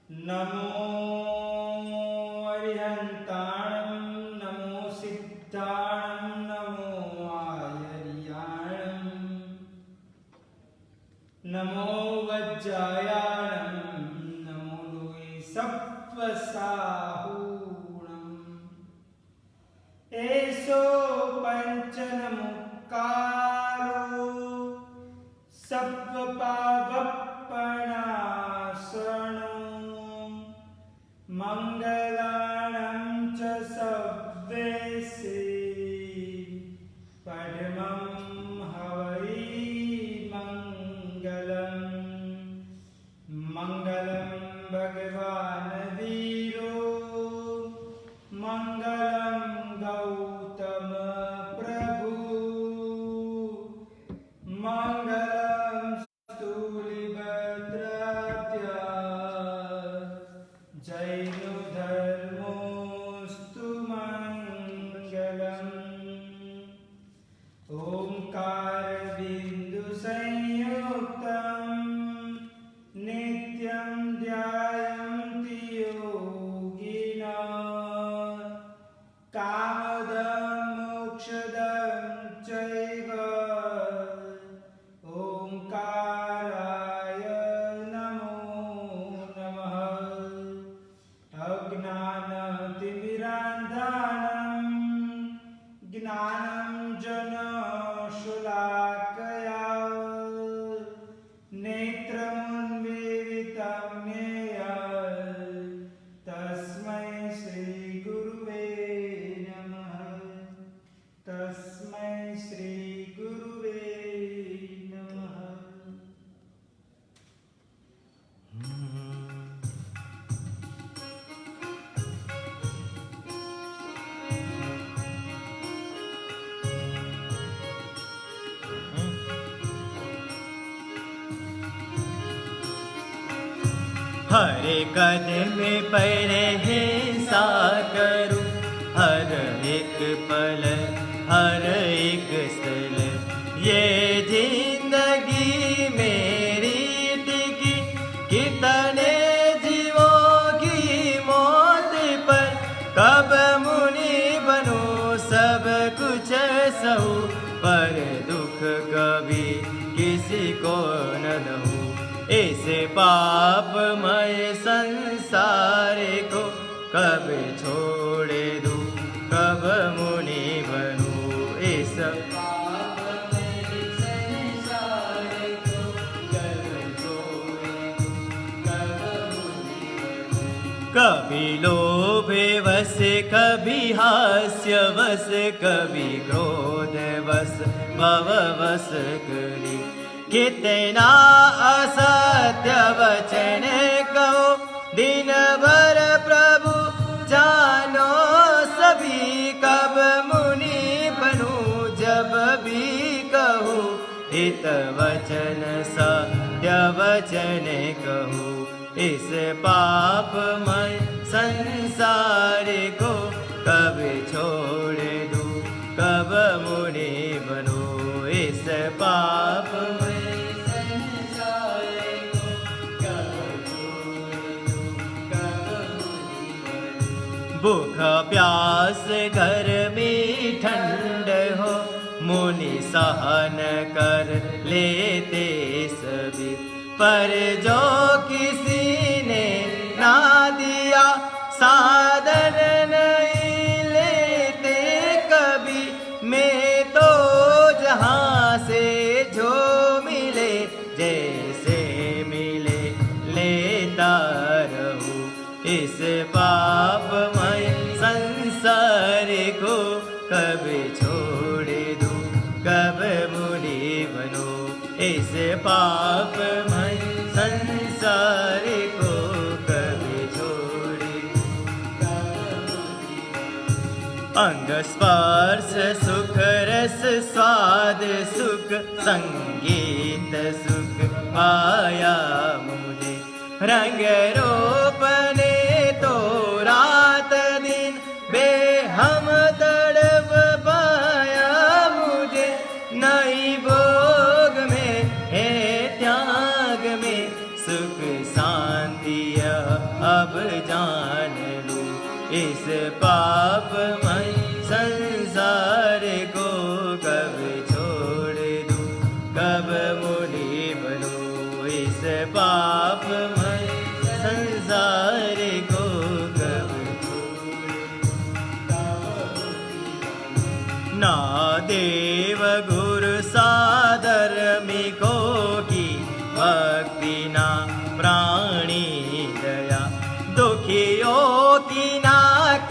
नमो अरिहन्ताणं नमो सिद्धाणं नमो आयर्याणं नमो वज्रायाणं नमो लोये सप्तसाहूणम् एषो पञ्चनमुक्कारो सप्तपावपणासनो मंगलानं च सव्वेसे परमं हवै मंगलं भगवान् वीरो मंगलं गौतम प्रभु मंगलं स्थूलिभद्राद्य जैनो धर्मोऽस्तु मंगलम् ओंकार बिंदु संयुक्तं नित्यं ध्यायन्ति योगिनः कामदं मोक्षदं चैव ओंकाराय नमो नमः अज्ञानतिमिरान्धानं ज्ञानाञ्जनशलाकया नेत्रमुन्मीलितं येन तस्मै श्रीगुरुवे नमः तस्मै श्रीगुरुवे नमः। हर कदम पर हिंसा करूं, हर एक पल हर एक स्थल ये जिंदगी मेरी टिकी कितने जीवों की मौत पर कब मुनि बनूं सब कुछ सहूं पर दुख कभी किसी को न दूं इस पापमय संसार को कब छोड़ दूं कब मुनि बनूं इस पापमय संसार को कब छोड़ दूं कब मुनि बनूं। कभी लोभ वश कभी हास्य वश कभी क्रोध वश भव वश करी कितना असत्य वचन कहो दिन भर प्रभु जानो सभी कब मुनि बनूं जब भी कहूँ हित वचन सत्य वचन कहूँ इस पापमय संसार को कब छोड़ दूं कब मुनि बनूं इस पापमय भूख प्यास गर्मी ठंड हो मुनि सहन कर लेते सभी पर जो किसी ने ना दिया साधन नहीं लेते कभी मैं तो जहाँ से जो मिले जैसे मिले लेता रहूं इस पापमय संसार को कब छोड़ दूं कब मुनि बनूं इस पापमय संसार को कब छोड़ दूं कब मुनि बनूं। अंग स्पर्श सुख रस स्वाद सुख संगीत सुख पाया मुझे रंग रूप ने तो रात दिन बेहम तड़प पाया मुझे नई भोग में है त्याग में सुख शांति अब जान लूं इस पापमय संसार को कब छोड़ दूं, कब मुनि बनूं इस पापमय संसार को कब ना देव गुरु साधर्मिको की भक्ति ना प्राणी दया, दुखियों की ना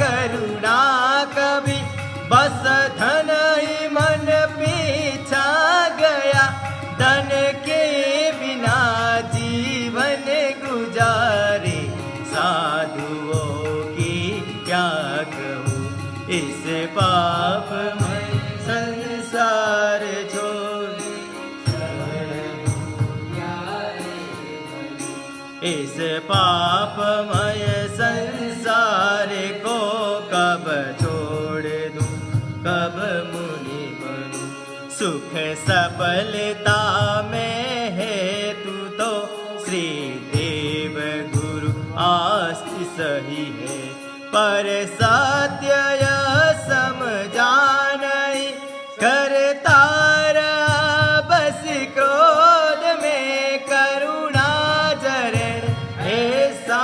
करुणा कभी, बस धन ही मन पीछा गया, धन के बिना जीवन गुजारे, साधुओं की क्या कहूँ इस पापमय संसार छोड़, इस पापमय संसार को कब छोड़ दूं, कब मुनि बनूं, सुख सफलता में है तू तो श्री देव गुरु आस्ति सही है, पर सत्य यह समझा नहीं, करता रहा बस क्रोध में करुणा जरण, ऐसा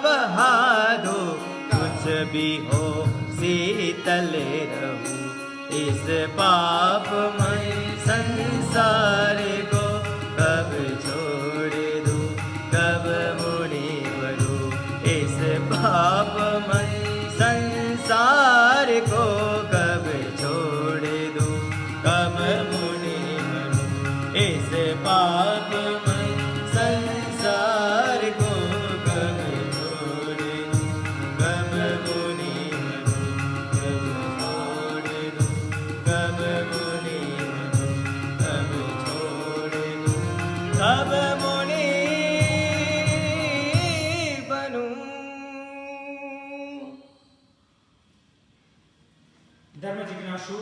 बहा दो कुछ भी हो शीतल रहूं इस पापमय संसार को कब छोड़ दूं, कब मुनि बनूं इस पापमय संसार को कब छोड़ दूं, कब मुनि बनूं इस पापमय संसार को कब छोड़ दूं, कब मुनि बनूं, कब छोड़ दूं, कब मुनि बनूं, कब छोड़ दूं, कब मुनि बनूं। धर्म जिज्ञासु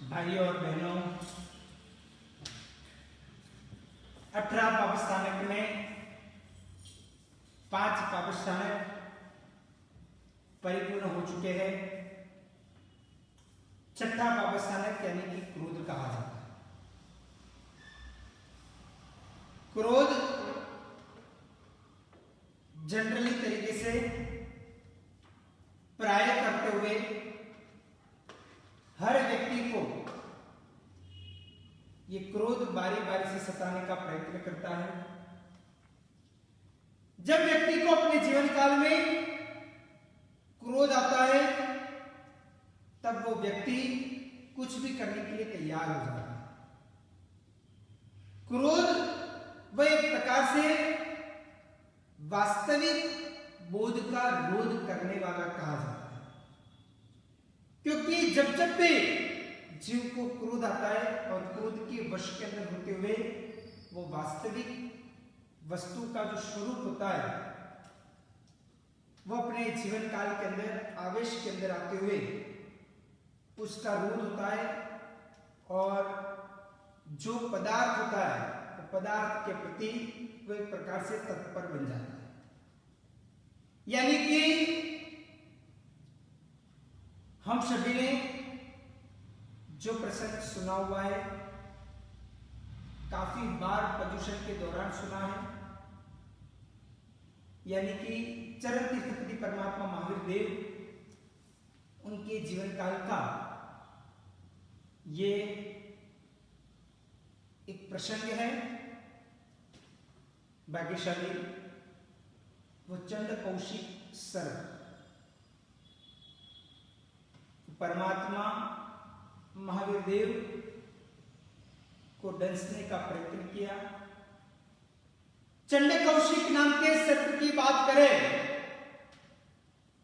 भाइयों और बहनों, 18 पापस्थानक में 5 पापस्थानक परिपूर्ण हो चुके हैं। 6ठा पापस्थानक यानी कि क्रोध कहा जाता है। क्रोध जनरली तरीके से प्राय करते हुए हर व्यक्ति को ये क्रोध बारी बारी से सताने का प्रयत्न करता है। जब व्यक्ति को अपने जीवन काल में क्रोध आता है, तब वो व्यक्ति कुछ भी करने के लिए तैयार हो जाता है। क्रोध वह एक प्रकार से वास्तविक बोध का रोध करने वाला कहा जाता है, क्योंकि जब जब भी जीव को क्रोध आता है और क्रोध के वश के अंदर होते हुए वो वास्तविक वस्तु का जो स्वरूप होता है वो अपने जीवन काल के अंदर आवेश के अंदर आते हुए उसका रोध होता है, और जो पदार्थ होता है वो पदार्थ के प्रति वो एक प्रकार से तत्पर बन जाता है। यानी कि हम सभी ने जो प्रसंग सुना हुआ है, काफी बार प्रदूषण के दौरान सुना है, यानी कि चरण तीर्थपति परमात्मा महावीर देव उनके जीवन काल का ये एक प्रसंग है। भाग्यशाली वो चंड कौशिक सर्प परमात्मा महावीर देव को डंसने का प्रयत्न किया। चंड कौशिक नाम के सर्प की बात करें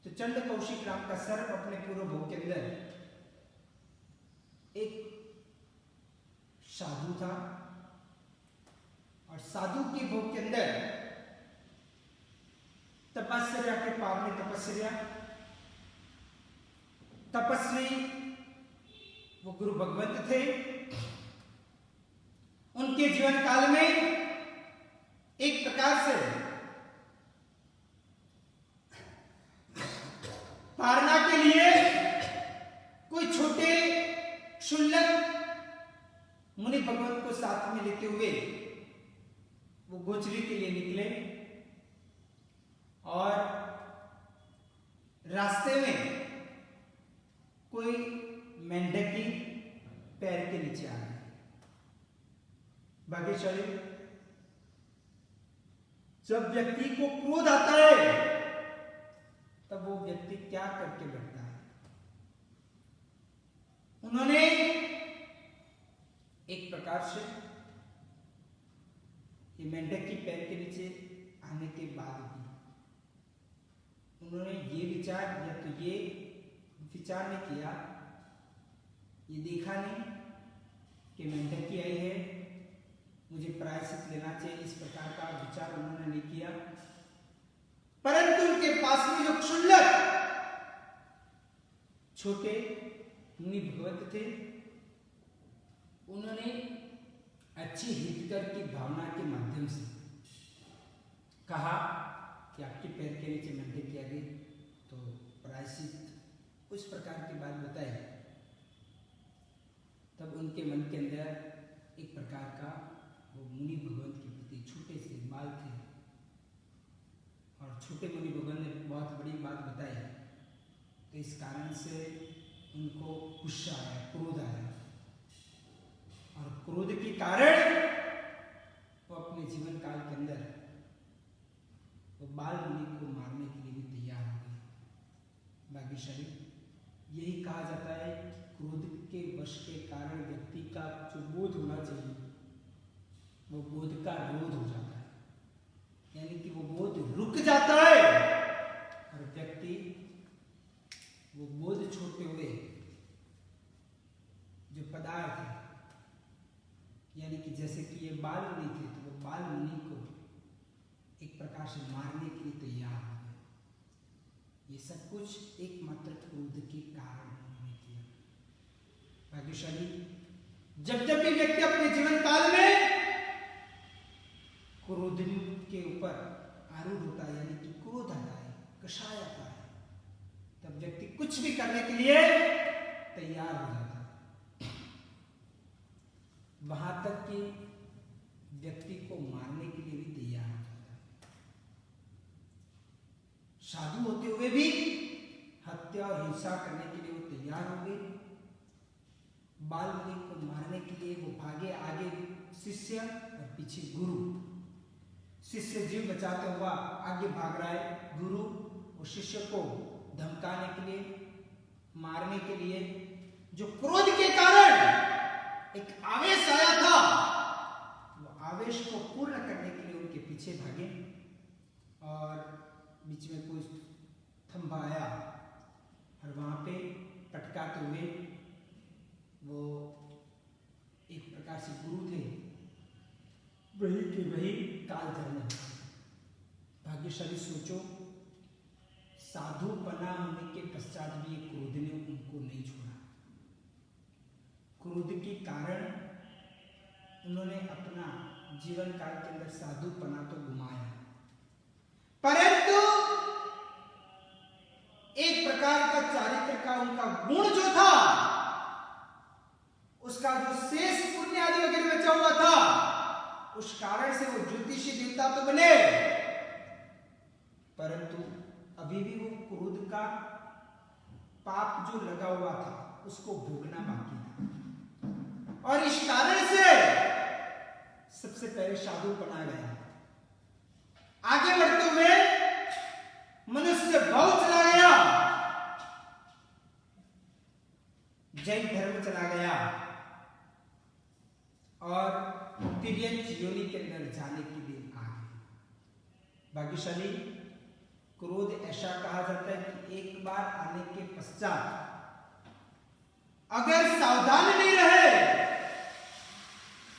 तो चंड कौशिक नाम का सर्प अपने पूर्व भोग के अंदर एक साधु था, और साधु के भोग के अंदर तपस्या के पार में तपस्या तपस्वी वो गुरु भगवंत थे। उनके जीवन काल में एक प्रकार से को साथ में लेते हुए वो गोचरी के लिए निकले और रास्ते में कोई मेंढकी पैर के नीचे आ गई। भाग्यशाली, जब व्यक्ति को क्रोध आता है तब वो व्यक्ति क्या करके बैठता है? उन्होंने एक प्रकार से ये मेंढक की पैर के नीचे आने के बाद भी उन्होंने ये विचार या तो ये विचार नहीं किया, ये देखा नहीं कि मेंढक की आई है, मुझे प्रायश्चित लेना चाहिए, इस प्रकार का विचार उन्होंने नहीं किया। परंतु उनके पास में जो क्षुल्लक छोटे मुनि भगवत थे, उन्होंने अच्छी हितकर की भावना के माध्यम से कहा कि आपके पैर के नीचे मेंढक की आ गई तो प्रायश्चित उस प्रकार की बात बताई। तब उनके मन के अंदर एक प्रकार का वो मुनि भगवंत के प्रति छोटे से बाल थे और छोटे मुनि भगवान ने बहुत बड़ी बात बताई, तो इस कारण से उनको गुस्सा आया, क्रोध आया और क्रोध के कारण वो अपने जीवन काल के अंदर वो बाल मुनि को मारने के लिए भी तैयार हो गए। भाग्यशाली, यही कहा जाता है कि क्रोध के वश के कारण व्यक्ति का जो बोध होना चाहिए वो बोध का रोध हो जाता है, यानी कि वो बोध रुक जाता है और व्यक्ति वो बोध छोड़ते हुए जो पदार्थ है, यानी कि जैसे कि ये बाल मुनि थे तो वो बाल मुनि को एक प्रकार से मारने के लिए तैयार हो गए। ये सब कुछ एकमात्र क्रोध के कारण उन्होंने किया। भाग्यशाली, जब जब भी व्यक्ति अपने जीवन काल में क्रोध के ऊपर आरूढ़ होता है, यानी कि क्रोध आता है, कषाय आता है, तब व्यक्ति कुछ भी करने के लिए तैयार हो जाता है, वहां तक कि व्यक्ति को मारने के लिए भी तैयार हो जाता है। साधु होते हुए भी हत्या और हिंसा करने के लिए वो तैयार हो गए। बाल मुनि को मारने के लिए वो भागे, आगे शिष्य और पीछे गुरु। शिष्य जीव बचाते हुआ आगे भाग रहा है, गुरु वो शिष्य को धमकाने के लिए, मारने के लिए, जो क्रोध के कारण एक आवेश आया था, वो आवेश को पूर्ण करने के लिए उनके पीछे भागे और बीच में कोई थंबा आया और वहां पे पटकाते हुए वो एक प्रकार से गुरु थे, वही के वही काल धरने। भाग्यशाली, सोचो, साधुपना होने के पश्चात भी क्रोध ने उनको नहीं छोड़ा। क्रोध के कारण उन्होंने अपना जीवन काल के अंदर साधुपना तो गुमाया, परंतु एक प्रकार का चारित्र का उनका गुण जो था, उसका जो शेष पुण्य आदि वगैरह बचा हुआ था, उस कारण से वो ज्योतिषी देवता तो बने, परंतु अभी भी वो क्रोध का पाप जो लगा हुआ था उसको भोगना बाकी था। और इस कारण से सबसे पहले साधु बना गया। आगे बढ़ते हुए मनुष्य भाव चला गया, जैन धर्म चला गया और तिर्यंच योनि के अंदर जाने की दिन आ गई। भाग्यशाली, क्रोध ऐसा कहा जाता है कि एक बार आने के पश्चात अगर सावधान नहीं रहे,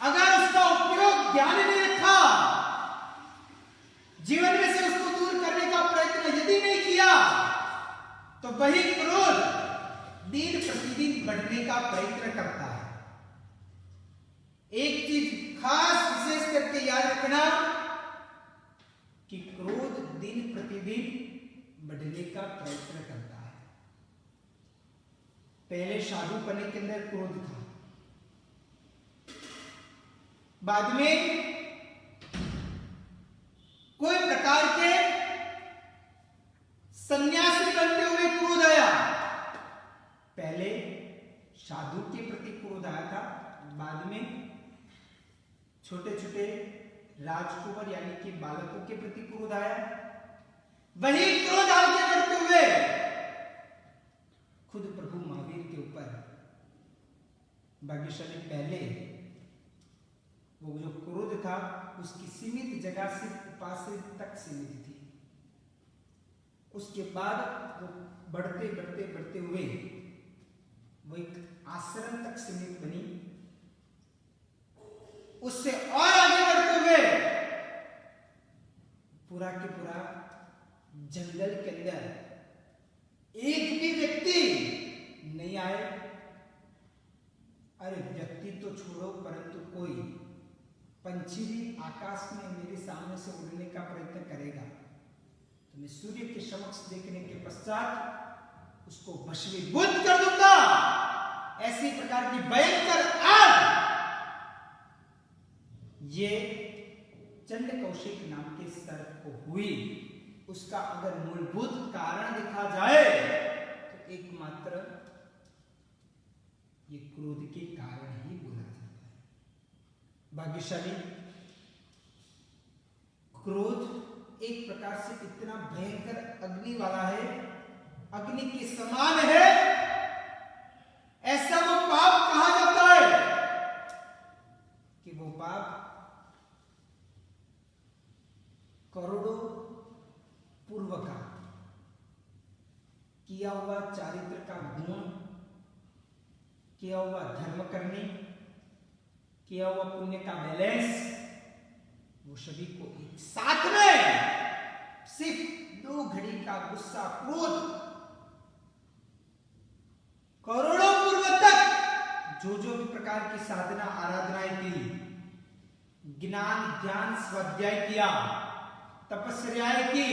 अगर उसका उपयोग ध्यान नहीं रखा, जीवन में से उसको दूर करने का प्रयत्न यदि नहीं किया, तो वही क्रोध दिन प्रतिदिन बढ़ने का प्रयत्न करता है। एक चीज खास विशेष करके याद रखना कि क्रोध दिन प्रतिदिन बढ़ने का प्रयत्न करता है। पहले साधुपने के अंदर क्रोध था, बाद में कोई प्रकार के सन्यासी बनते हुए क्रोध आया। पहले साधु के प्रति क्रोध आया था, बाद में छोटे छोटे राजकुमार यानी कि बालकों के प्रति क्रोध आया। वही क्रोध आगे बढ़ते हुए खुद प्रभु महावीर के ऊपर भाग्यशाली पहले वो जो क्रोध था उसकी सीमित जगह से उपास्य तक सीमित थी। उसके बाद वो बढ़ते बढ़ते बढ़ते हुए वो एक आश्रम तक सीमित बनी। उससे और आगे बढ़ते हुए पूरा के पूरा जंगल के अंदर एक भी व्यक्ति नहीं आए। अरे व्यक्ति तो छोड़ो, परंतु कोई पंछी भी आकाश में मेरे सामने से उड़ने का प्रयत्न करेगा तो मैं सूर्य के समक्ष देखने के पश्चात उसको भस्मीभूत कर दूंगा। ऐसी प्रकार की भयंकर आग ये चंड कौशिक नाम के सर्प को हुई। उसका अगर मूलभूत कारण देखा जाए तो एकमात्र ये क्रोध के कारण ही बोला जाता है। भाग्यशाली क्रोध एक प्रकार से इतना भयंकर अग्नि वाला है, अग्नि के समान है। ऐसा वो पाप कहा जाता है कि वो पाप करोड़ों पूर्व का किया हुआ चारित्र का गुण, किया हुआ धर्म करने, किया हुआ पुण्य का बैलेंस, वो सभी को एक साथ में सिर्फ 2 घड़ी का गुस्सा क्रोध करोड़ों पूर्व तक जो जो भी प्रकार की साधना आराधनाएं की, ज्ञान ध्यान स्वाध्याय किया, तपस्याएं की,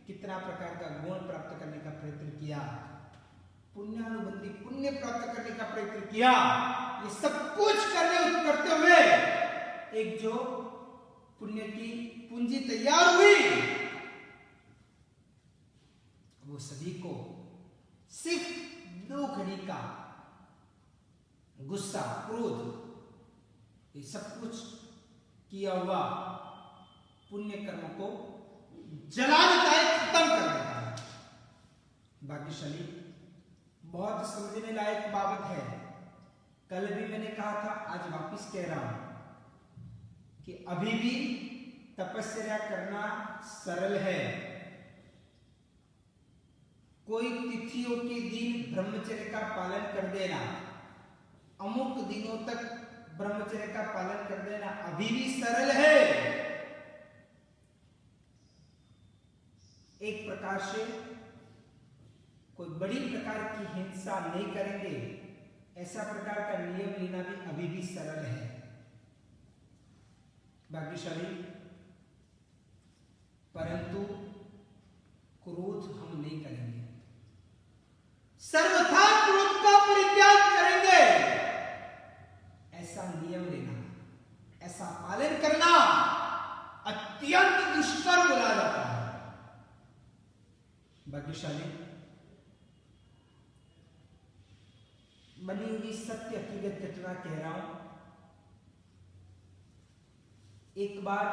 कितना प्रकार का गुण प्राप्त करने का प्रयत्न किया, पुण्यानुबंधी पुण्य प्राप्त करने का प्रयत्न किया, ये सब कुछ करते हुए एक जो पुण्य की पूंजी तैयार हुई वो सभी को सिर्फ 2 घड़ी का गुस्सा क्रोध, ये सब कुछ किया हुआ पुण्य कर्म को जला देता है, खत्म कर देता है। भाग्यशाली बहुत समझने लायक बाबत है। कल भी मैंने कहा था, आज वापस कह रहा हूं कि अभी भी तपस्या करना सरल है। कोई तिथियों के दिन ब्रह्मचर्य का पालन कर देना, अमुक दिनों तक ब्रह्मचर्य का पालन कर देना अभी भी सरल है। एक प्रकार से कोई बड़ी प्रकार की हिंसा नहीं करेंगे, ऐसा प्रकार का नियम लेना भी अभी भी सरल है। भाग्यशाली परंतु क्रोध हम नहीं करेंगे, सर्वथा क्रोध का परित्याग करेंगे। ऐसा नियम लेना, ऐसा पालन करना अत्यंत दुष्कर बोला जाता है। भाग्यशाली बनी हुई सत्य हकीकत घटना कह रहा हूं। एक बार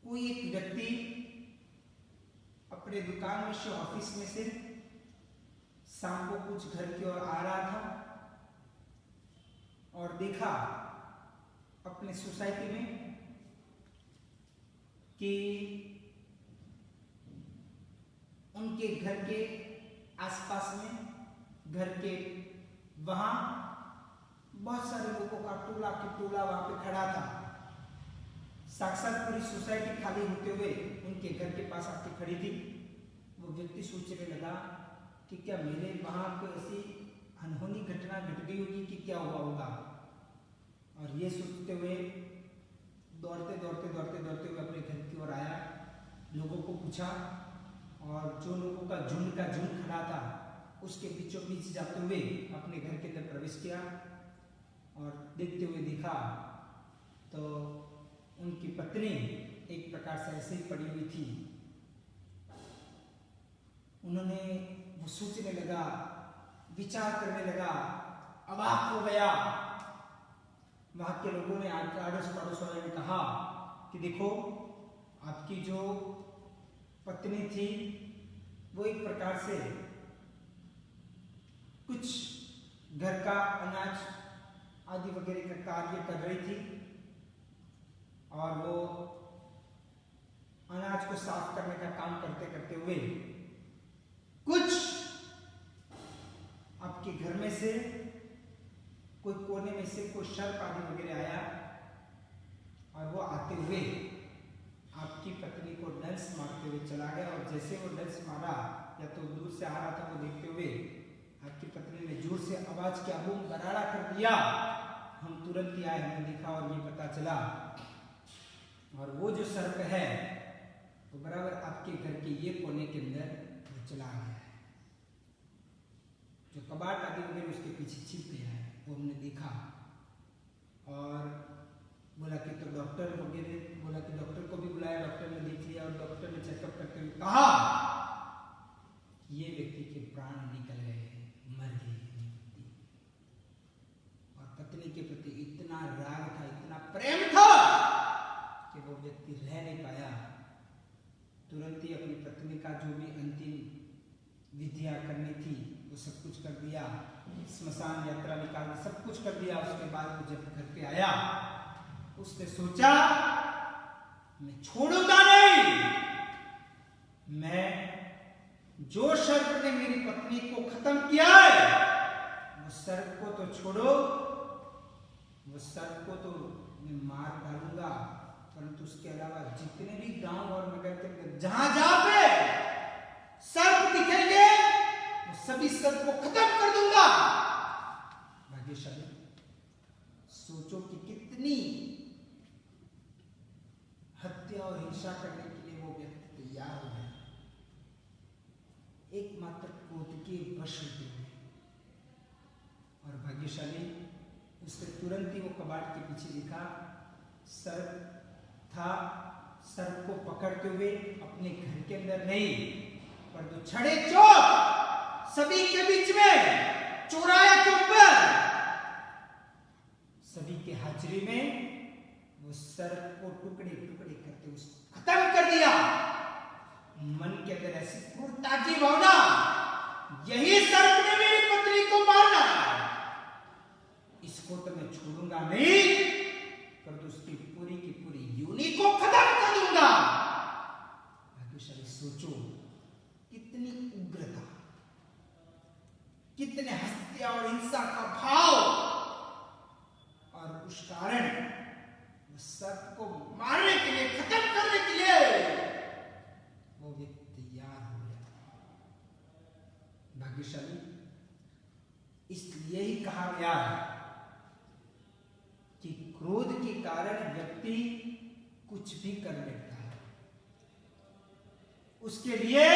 कोई एक व्यक्ति अपने दुकान में से, ऑफिस में से शाम को कुछ घर की ओर आ रहा था और देखा अपने सोसाइटी में कि उनके घर के आसपास में, घर के वहां बहुत सारे लोगों का टोला के टोला वहां पे खड़ा था। साक्षात पूरी सोसाइटी खाली होते हुए उनके घर के पास आके खड़ी थी। वो व्यक्ति सोचने लगा कि क्या मेरे वहां कोई ऐसी अनहोनी घटना घट गई होगी कि क्या हुआ होगा। और ये सोचते हुए दौड़ते दौड़ते दौड़ते दौड़ते हुए अपने घर की ओर आया, लोगों को पूछा और जो लोगों का झुंड खड़ा था उसके बीचों बीच जाते हुए अपने घर के अंदर प्रवेश किया। और देखते हुए देखा तो उनकी पत्नी एक प्रकार से ऐसे ही पड़ी हुई थी। उन्होंने वो सोचने लगा, विचार करने लगा, अवाक हो गया। वहां के लोगों ने, आड़ोस पड़ोस वाले ने कहा कि देखो आपकी जो पत्नी थी वो एक प्रकार से कुछ घर का अनाज आदि वगैरह का कार्य कर रही थी और वो अनाज को साफ करने का काम करते करते हुए कुछ आपके घर में से कोई कोने में से कोई सर्प आदि वगैरह आया और वो आते हुए आपकी पत्नी को डंस मारते हुए चला गया। और जैसे वो डंस मारा या तो दूर से आ रहा था, वो देखते हुए आपकी पत्नी ने जोर से आवाज किया, बूम बराड़ा कर दिया। हम तुरंत ही आए, हमने देखा और ये पता चला और वो जो सर्प है वो बराबर आपके घर के ये कोने के अंदर वो चला गया है। जो कबाड़ आदि वगैरह उसके पीछे छिप गया है, वो हमने देखा। और बोला कि तो डॉक्टर वगैरह, बोला कि डॉक्टर को भी बुलाया। डॉक्टर ने देख लिया और डॉक्टर ने चेकअप करते हुए कहा ये व्यक्ति के प्राण निकल गए, मर गई ये व्यक्ति। और पत्नी के प्रति इतना राग था, इतना प्रेम था कि वो व्यक्ति रह नहीं पाया। तुरंत ही अपनी पत्नी का जो भी अंतिम विधियां करनी थी वो सब कुछ कर दिया, स्मशान यात्रा निकालना सब कुछ कर दिया। उसके बाद वो जब घर पे आया उसने सोचा मैं छोड़ूंगा नहीं, मैं जो सर्प ने मेरी पत्नी को खत्म किया है वो सर्प को तो छोड़ो, वो सर्प को तो मैं मार डालूंगा, परंतु उसके अलावा जितने भी गांव और नगर के अंदर जहां जहां पे सर्प दिखेंगे वो सभी सर्प को खत्म कर दूंगा। भाग्यशाली, सोचो कि कितनी हत्या और हिंसा करने के लिए वो व्यक्ति तैयार हो गया, एकमात्र क्रोध के वश होते हुए। और भाग्यशाली उसने तुरंत ही वो कबाड़ के पीछे देखा, सर्प था। सर्प को पकड़ते हुए अपने घर के अंदर नहीं पर तो छड़े चौक सभी के बीच में, चौराहे के ऊपर, सभी के हाजिरी में वो सर्प को टुकड़े टुकड़े करके उसको खत्म कर दिया। मन के अंदर ऐसी क्रूरता की भावना, यही सर्प ने मेरी पत्नी को मारना, इसको तो मैं छोड़ूंगा नहीं, पर तो उसकी पूरी की पूरी यूनि को खत्म कर दूंगा। भाग्यशाली, सोचो कितनी उग्रता, कितने हत्या और हिंसा का भाव, और उस कारण उस सर्प को मारने के लिए, खत्म करने के लिए वो व्यक्ति तैयार हो गया। भाग्यशाली, इसलिए ही कहा गया है कि क्रोध के कारण व्यक्ति कुछ भी कर लेता है। उसके लिए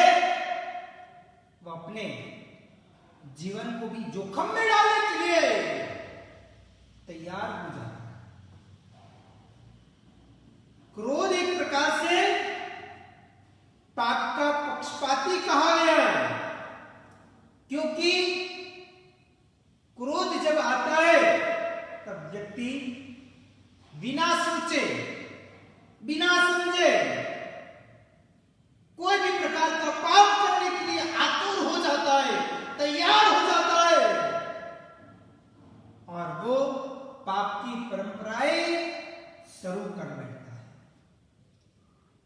वो अपने जीवन को भी जोखिम में डालने के लिए तैयार हो जाता है। क्रोध एक प्रकार से पाप का पक्षपाती कहा गया है, क्योंकि क्रोध जब आता है तब व्यक्ति बिना सोचे, बिना समझे कोई भी प्रकार का पाप करने के लिए आतुर हो जाता है, तैयार हो जाता है, और वो पाप की परंपराएं शुरू कर बैठता है।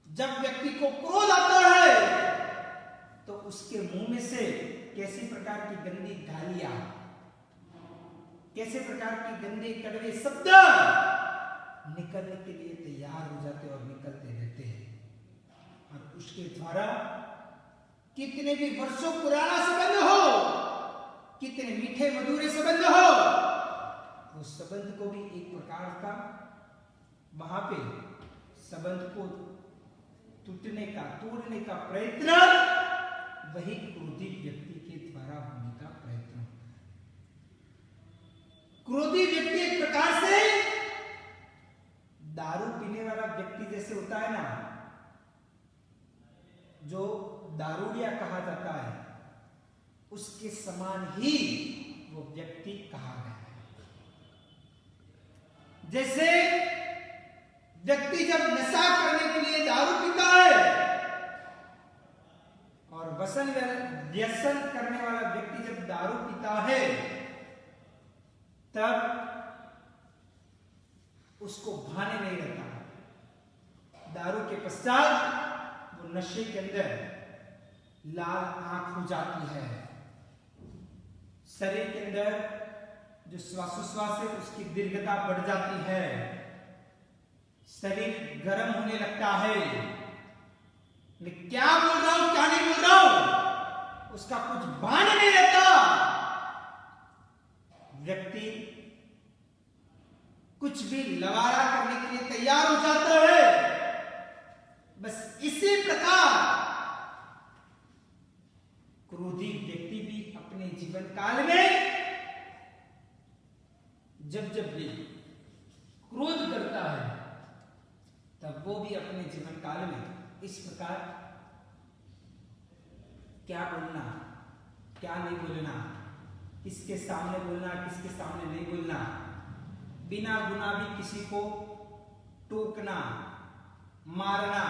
जब व्यक्ति को क्रोध आता है तो उसके मुंह में से कैसे प्रकार की गंदी गालियां, कैसे प्रकार की गंदे कड़वे शब्द निकलने के लिए तैयार हो जाते और निकलते रहते हैं। और उसके द्वारा कितने भी वर्षों पुराना संबंध हो, कितने मीठे मधुरे संबंध हो, उस संबंध को भी एक प्रकार का वहां पे संबंध को टूटने का, तोड़ने का प्रयत्न वही क्रोधी व्यक्ति के द्वारा होने का प्रयत्न होता है। क्रोधी व्यक्ति एक प्रकार से दारू पीने वाला व्यक्ति जैसे होता है ना, जो दारूडिया कहा जाता है, उसके समान ही वो व्यक्ति कहा गया है। जैसे व्यक्ति जब नशा करने के लिए दारू पीता है और व्यसन करने वाला व्यक्ति जब दारू पीता है, तब उसको भाने नहीं रहता। दारू के पश्चात वो नशे के अंदर लाल आंख हो जाती है, शरीर के अंदर जो श्वासोश्वास है उसकी दीर्घता बढ़ जाती है, शरीर गर्म होने लगता है। मैं क्या बोल रहा हूं क्या नहीं बोल रहा हूं उसका कुछ भान नहीं रहता। व्यक्ति कुछ भी लवारा करने के लिए तैयार हो जाता है। बस इसी प्रकार क्रोधी व्यक्ति भी अपने जीवन काल में जब जब भी क्रोध करता है, तब वो भी अपने जीवन काल में इस प्रकार क्या बोलना, क्या नहीं बोलना, किसके सामने बोलना, किसके सामने नहीं बोलना, बिना गुनाह भी किसी को टोकना, मारना,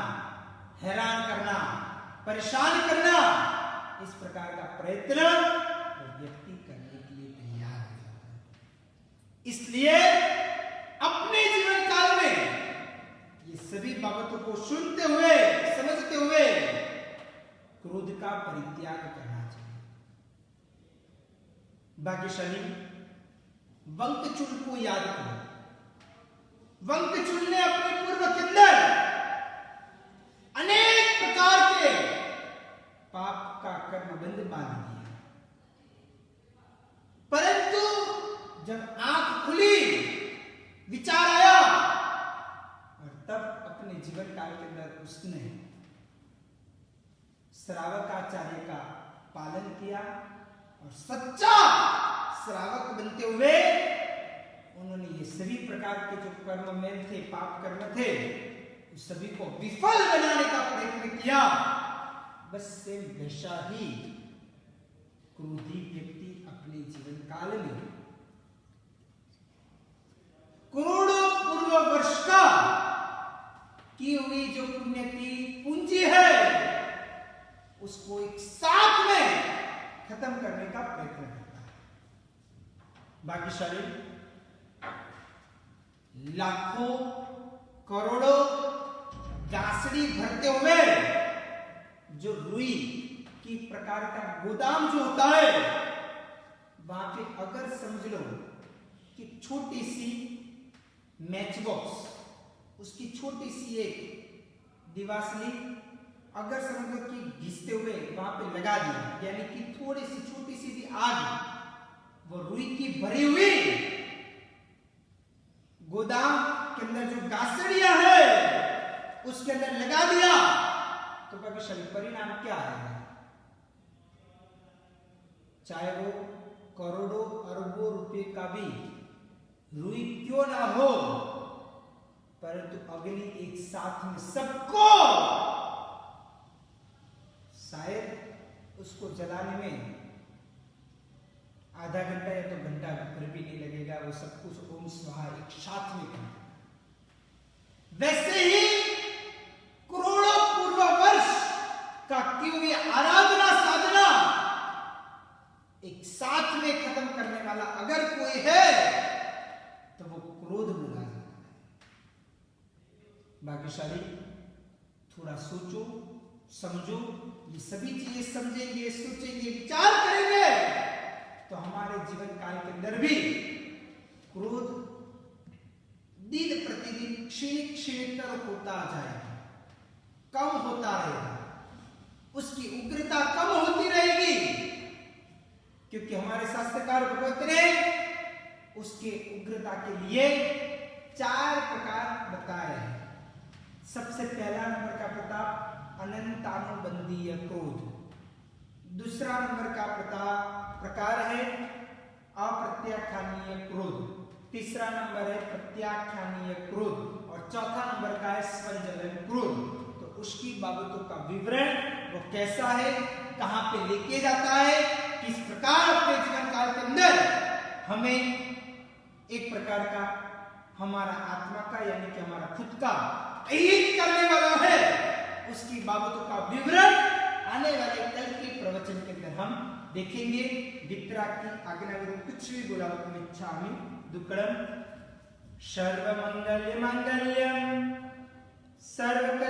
हैरान करना, परेशान करना, इस प्रकार का प्रयत्न वो व्यक्ति करने के लिए तैयार हो जाता है। इसलिए अपने जीवन काल में ये सभी बाबतों को सुनते हुए, समझते हुए क्रोध का परित्याग करना चाहिए। भाग्यशाली वंकचूल को याद करो। वंकचूल ने अपने पूर्व के अंदर अनेक प्रकार के पाप का कर्मबंध बांध दिया, परंतु जब आंख खुली, विचार आया और तब अपने जीवन काल के अंदर उसने श्रावकाचार्य का पालन किया और सच्चा श्रावक बनते हुए उन्होंने ये सभी प्रकार के जो कर्म में थे, पाप कर्म थे, उस सभी को विफल बनाने का प्रयत्न किया। बस से वैसा ही क्रोधी व्यक्ति अपने जीवन काल में करोड़ों पूर्व वर्ष का की हुई जो पुण्य की पूंजी है, उसको एक साथ में खत्म करने का प्रयत्न करता है। भाग्यशाली लाखों करोड़ों गांसड़ी भरते हुए जो रुई की प्रकार का गोदाम जो होता है, वहां पे अगर समझ लो कि छोटी सी मैच बॉक्स, उसकी छोटी सी एक दिवासली अगर समझ लो कि घिसते हुए वहां पे लगा दिया, यानी कि थोड़ी सी छोटी सी भी आग वो रुई की भरी हुई गोदाम के अंदर जो गासड़ियां है उसके अंदर लगा दिया, तो भाग्यशाली परिणाम क्या आएगा? चाहे वो करोड़ों अरबों रुपए का भी रुई क्यों ना हो, परंतु अग्नि एक साथ में सबको शायद उसको जलाने में आधा घंटा या तो घंटा भर भी नहीं लगेगा। वो सब कुछ ओम स्वाहा एक साथ में करना। वैसे ही करोड़ों पूर्व वर्ष का की हुई आराधना साधना एक साथ में खत्म करने वाला अगर कोई है तो वो क्रोध बोला जाता है। भाग्यशाली थोड़ा सोचो, समझो, ये सभी चीजें समझेंगे, सोचेंगे, विचार करेंगे तो हमारे जीवन काल के अंदर भी क्रोध दिन प्रतिदिन क्षीणतर होता जाएगा, कम होता रहेगा, उसकी उग्रता कम होती रहेगी, क्योंकि हमारे शास्त्रकार भगवत ने उसके उग्रता के लिए 4 प्रकार बताए हैं। सबसे पहला नंबर का प्रताप अनंतानुबंधीय क्रोध, दूसरा नंबर का प्रकार है अप्रत्याख्यानीय क्रोध, तीसरा नंबर है प्रत्याख्यानीय क्रोध और चौथा नंबर का है स्वजलन क्रोध। तो उसकी बाबतों का विवरण वो कैसा है, कहां पे लेके जाता है, किस प्रकार अपने जीवन काल के अंदर हमें एक प्रकार का हमारा आत्मा का यानी कि हमारा खुद का अहित करने वाला है, उसकी बाबतों का विवरण आने वाले कल के प्रवचन के अंदर हम देखेंगे। वितरा की आज्ञा विरुद्ध कुछ भी बोला तुम इच्छामि दुक्कडम। सर्व मंगल्य मांगल्यम सर्व